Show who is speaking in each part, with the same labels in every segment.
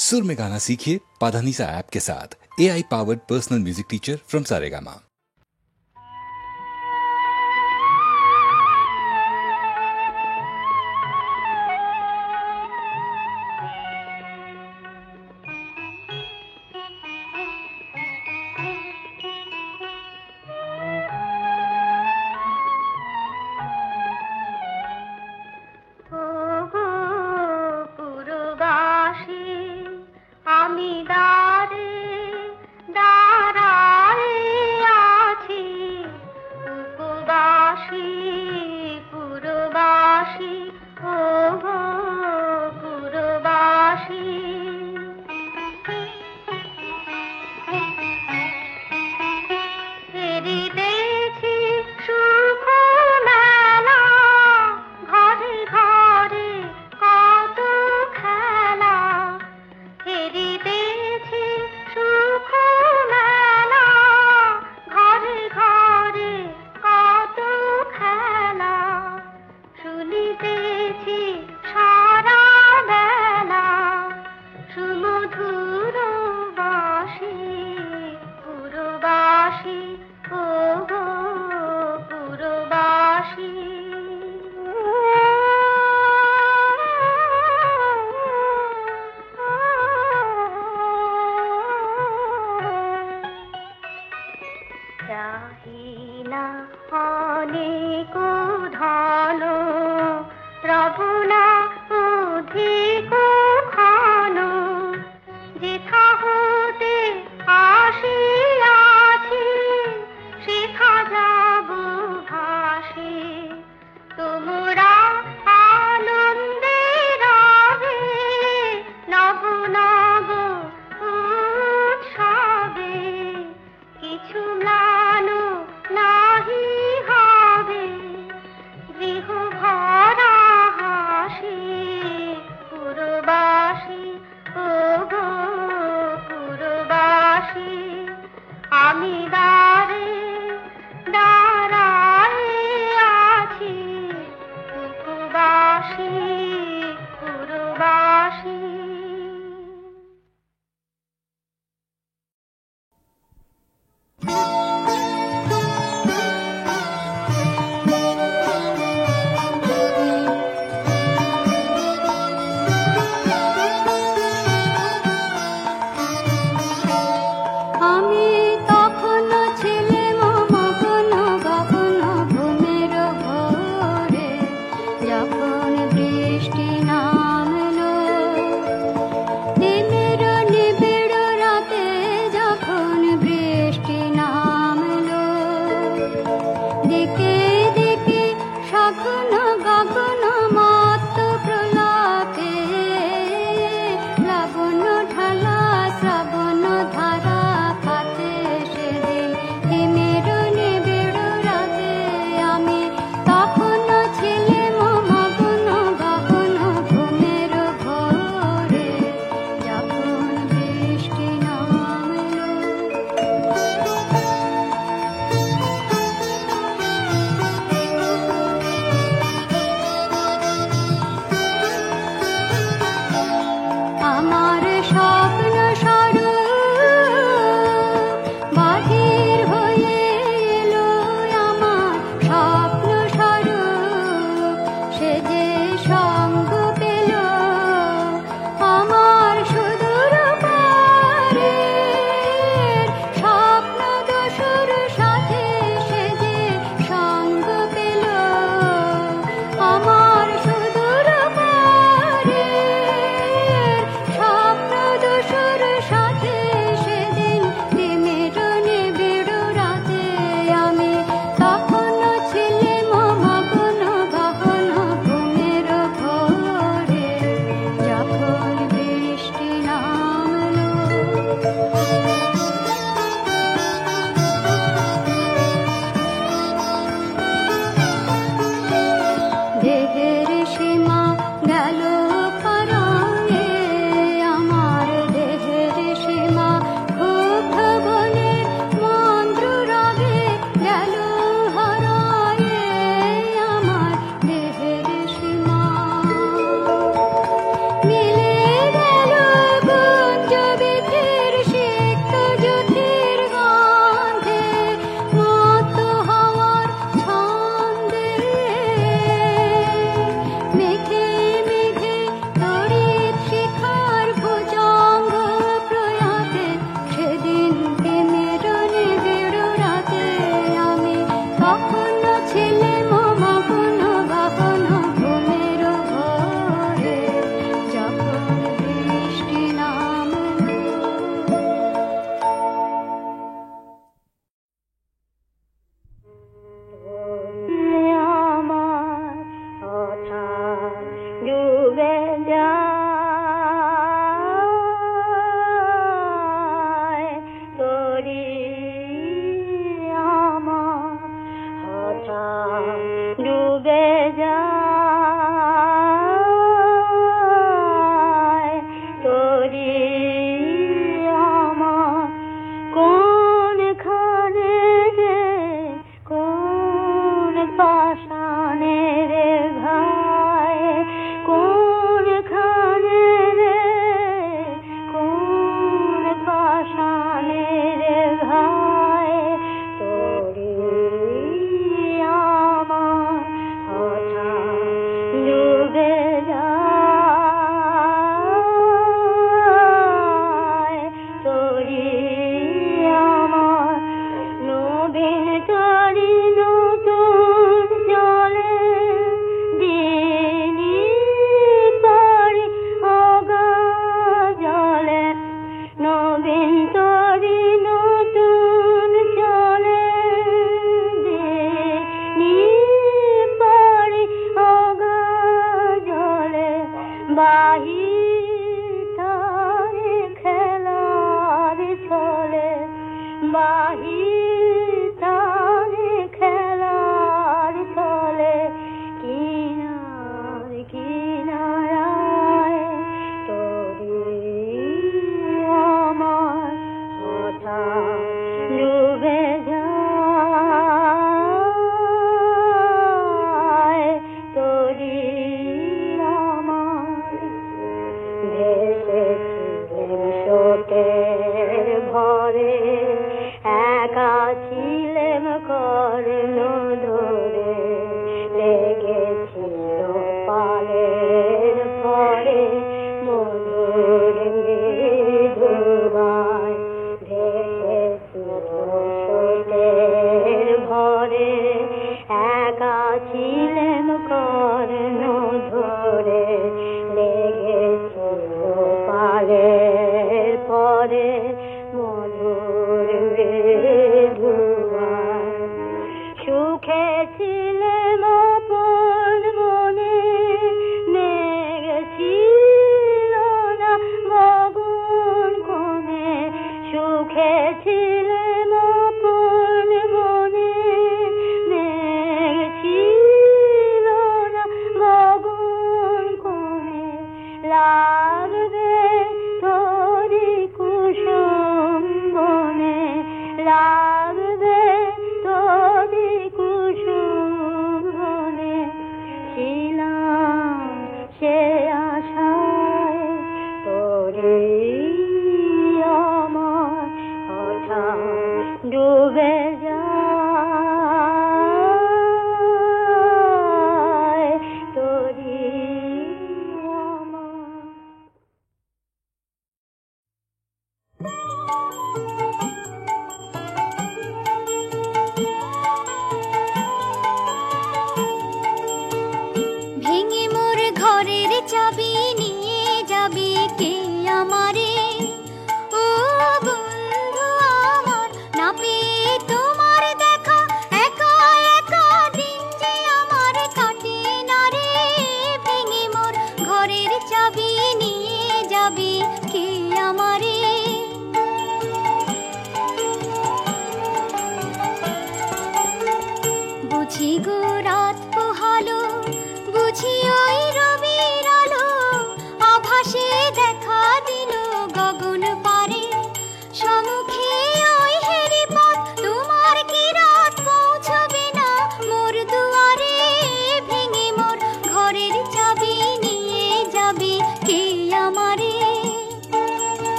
Speaker 1: सुर में गाना सीखिए पाधानीसा ऐप के साथ। AI powered personal music teacher from Saregama.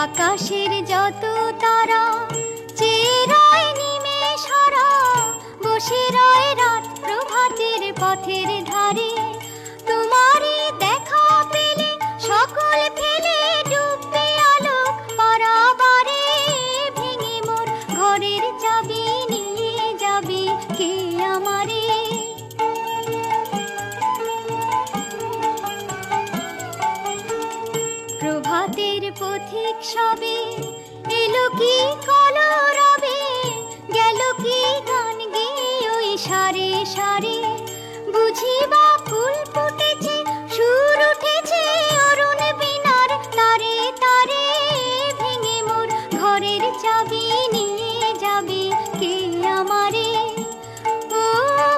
Speaker 2: আকাশের যত তারা চেয়ে রয় নিমেষ হারা, বসে রয় রাত প্রভাতের পথের ধারে। তোমারই দেখা পেলে সকল ফেলে ডুববে আলোক পারাবারে। ভেঙে মোর ঘরের চাবি নিয়ে যাবি কে আমারে? প্রভাতের পথিক সবে এলো কি কলরবে, গেল কি গান গেয়ে ওই সারে সারে। বুঝিবা ফুল ফুটেছে, সুর উঠেছে অরুণ বীণার তারে তারে। ভেঙে মোর ঘরের চাবি নিয়ে যাবি কে আমারে? ও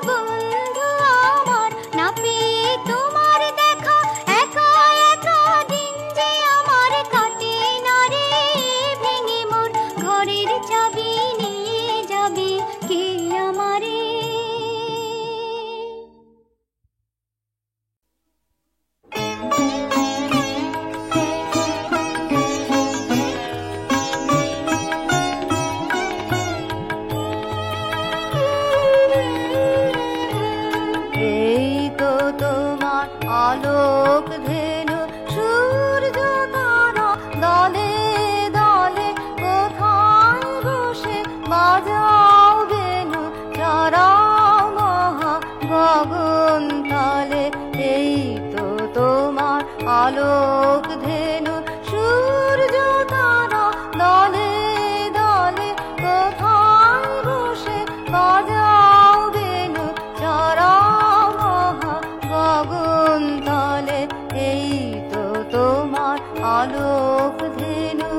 Speaker 2: বন্ধু আমার, না পেয়ে আলোক ধেনু সূর্য তারা দলে দলে কোথায় বসে বাজাও বেনু চড়াও মহা গগন তলে। এই তো তোমার আলোক ধেনু সূর্য তারা দলে দলে কোথায় বসে বাজাও বেনু চড়াও মহা গগন তলে। এই তো তোমার আলোক ধেনু।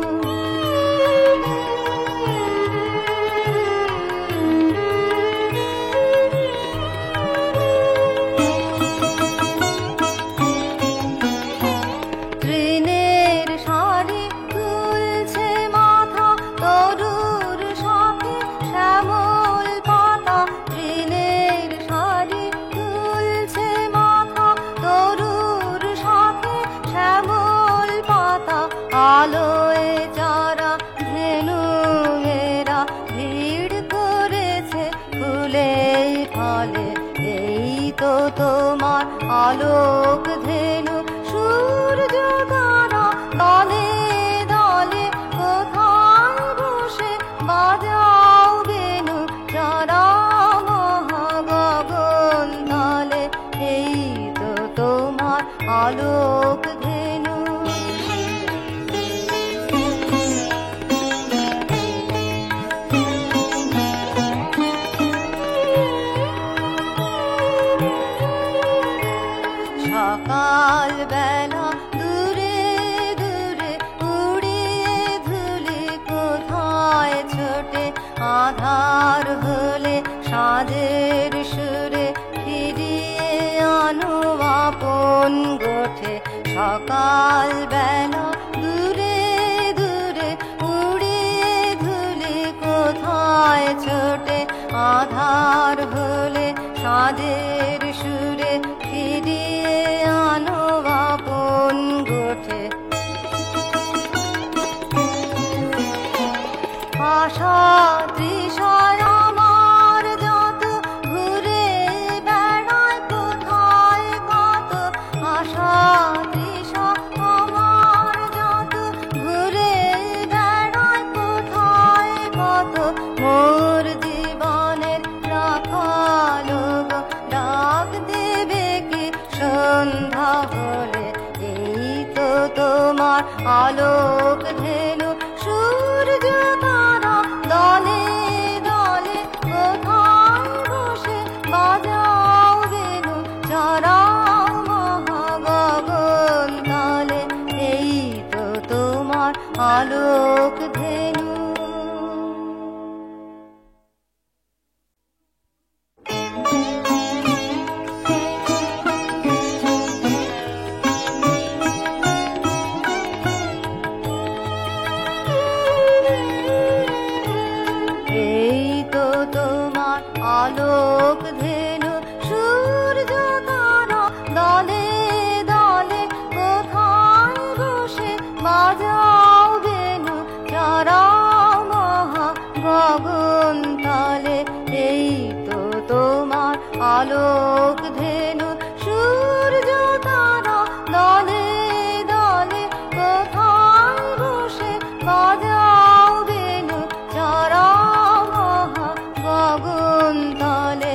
Speaker 2: তৃণের শাড়ি তুলছে মাথা তরুর সাথে শ্যামল পাতা। তৃণের শাড়ি তুলছে মাথা তরুর সাথে শ্যামল পাতা। আলোয় যারা ধেনু এরা ভিড় করেছে ফুলে ফলে। এই তো তোমার আলোক ধেনু সূর্য তারা দলে দলে কোথায় বসে বাজাও বেনু চড়াও মহা গগন তলে। এই তো তোমার আলোক ধেনু। সকাল বেলা দূরে দূরে উড়িয়ে ধুলি কোথায় ছোটে। আধার হলে সাঁঝের সুরে ফিরিয়ে আনো আপন গোঠে। সকাল বেলা দূরে দূরে উড়িয়ে ধুলি কোথায় ছোটে। আধার হলে সাঁঝের সুরে ফিরিয়ে আনো আপন গোঠে। আশা তৃষায় আমার যত ঘুরে বেড়ায় কোথায় কত। আশা তৃষা আমার যত ঘুরে বেড়ায় কোথায় কত। মোর জীবনের রাখালো গো ডাক দেবে কি সন্ধ্যা হলে। এই তো তোমার আলোক ধেনু সূর্য তারা দলে দলে কোথায় বসে বাজাও বেনু চড়াও মহা গগন তলে। এই তো তোমার আলোক ধেনু। এই তো তোমার আলোক ধেনু সূর্য তারা দলে দলে কোথায় বসে বাজাও বেনু চড়াও মহা গগন তলে। এই তো তোমার আলোক ধেনু সূর্য তারা দলে দলে কোথায় বসে বাজাও বেনু চড়াও মহা গগন তলে।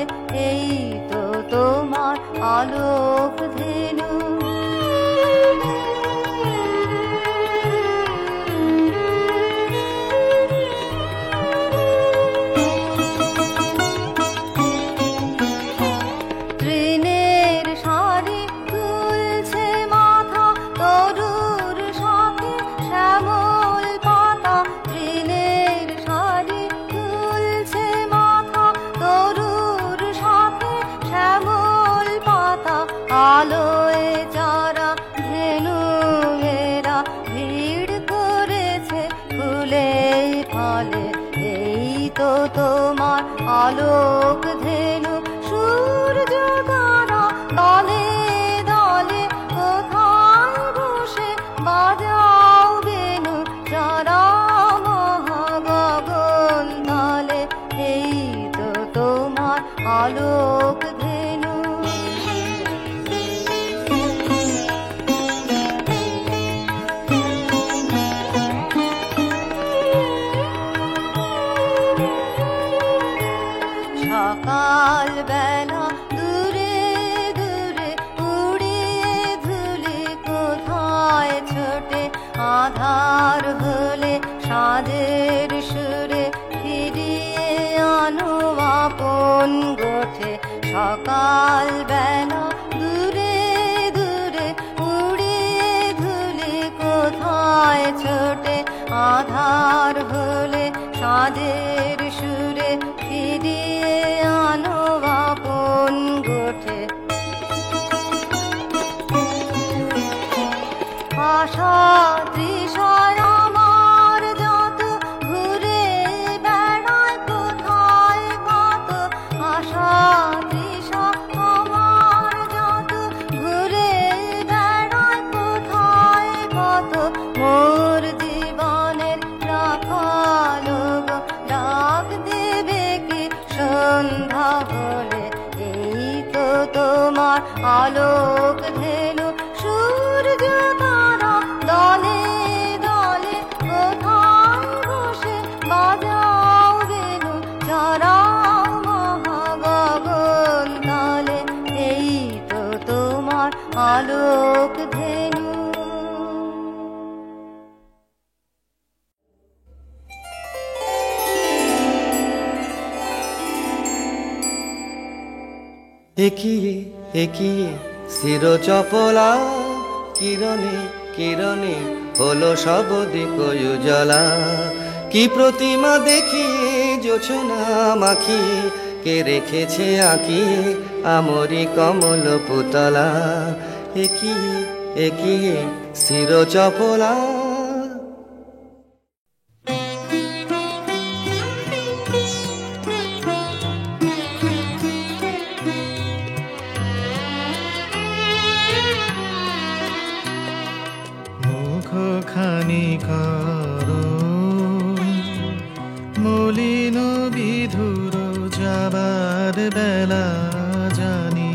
Speaker 2: এই তো তোমার আলোক ধেনু। তৃণের শাড়ি তুলছে মাথা তরুর সাথে শ্যামল পাতা। তৃণের শাড়ি তুলছে মাথা তরুর সাথে শ্যামল পাতা। আলোয় যারা ধেনু এরা ভিড় করেছে ফুলে ফলে। এই তো তোমার আলোক ধেনু সূর্য তারা দলে দলে কোথায় বসে বাজাও বেনু চড়াও মহা গগন তলে। এই তো তোমার আলোক ধেনু। আধার হলে সাজের সুরে ফিরিয়ে আনো আপন গোঠে। সকাল বেলা দূরে দূরে উড়িয়ে ধুলি কোথায় ছোটে। আধার হলে সাজের সুরে ফিরিয়ে আনো আপন গোঠে। আশা তৃষায় আমার যত ঘুরে বেড়ায় কোথায় কত। আশা তৃষা আমার যত ঘুরে বেড়ায় কোথায় কত। মোর জীবনের রাখালো গো ডাক দেবে কি সন্ধ্যা হলে। এই তো তোমার আলোক ধেনু সূর্য তারা দলে দলে কোথায় বসে বাজাও বেনু চড়াও মহাগগন তালে। এই তো তোমার আলোক ধেনু।
Speaker 3: একিয়ে একিয়ে শির চপলা কিরণে কিরণে হলো সব দিক উজালা। কি প্রতিমা দেখিয়ে জোছনা মাখিয়ে কে রেখেছে আঁকিয়ে আমরি কমল পুতলা। একিয়ে একিয়ে শির চপলা।
Speaker 4: মুখখানি করো মলিন বিধুর যাবার বেলা জানি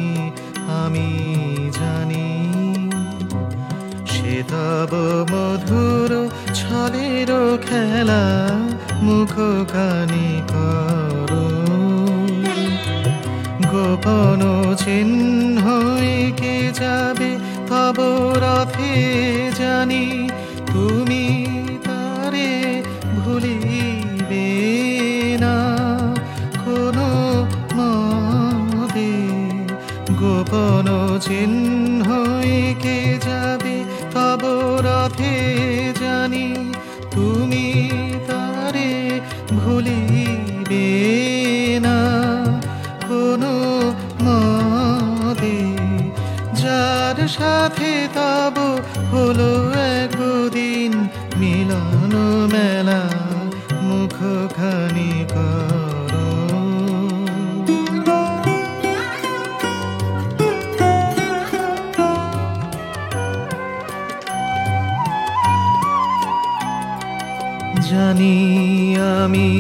Speaker 4: আমি জানি সে তব মধুর ছলের খেলা। মুখখানি করো গোপন চিহ্ন কে যাবে তব রথে জানি তুমি তারে ভুলিবে না কোনো মদে। গোপন চিহ্ন কে যাবে তব রথে জানি তুমি তারে ভুলিবে না কোনো মদে। যার সাথে তব হলো একদিন মিলন মেলা মুখখানি করো। জানি আমি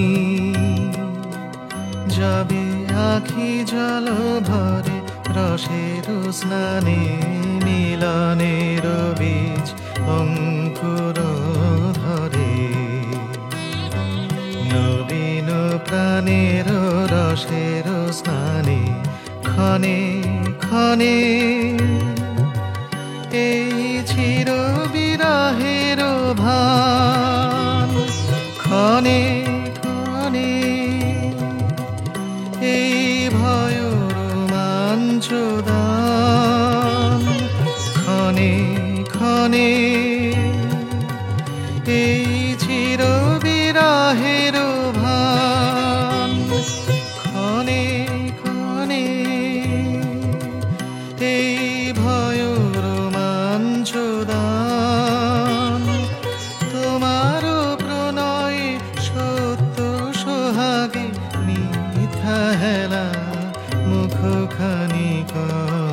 Speaker 4: যাবে আখি জল ভরে রসের স্নানে মিলনের বীজ অঙ্কুর ধরে। নবীন প্রাণের রসের স্নানে ক্ষণে ক্ষণে এই চির বিরহের ভান। ক্ষণে ক্ষণে এই ভয় রোমাঞ্চ দান। ক্ষণে ক্ষণে এই চির বিরহের ভান। ক্ষণে ক্ষণে এই ভয় রোমাঞ্চ দান। তোমার প্রণয়ে সত্য সোহাগে মিথ্যা হেলা মুখখানি কর।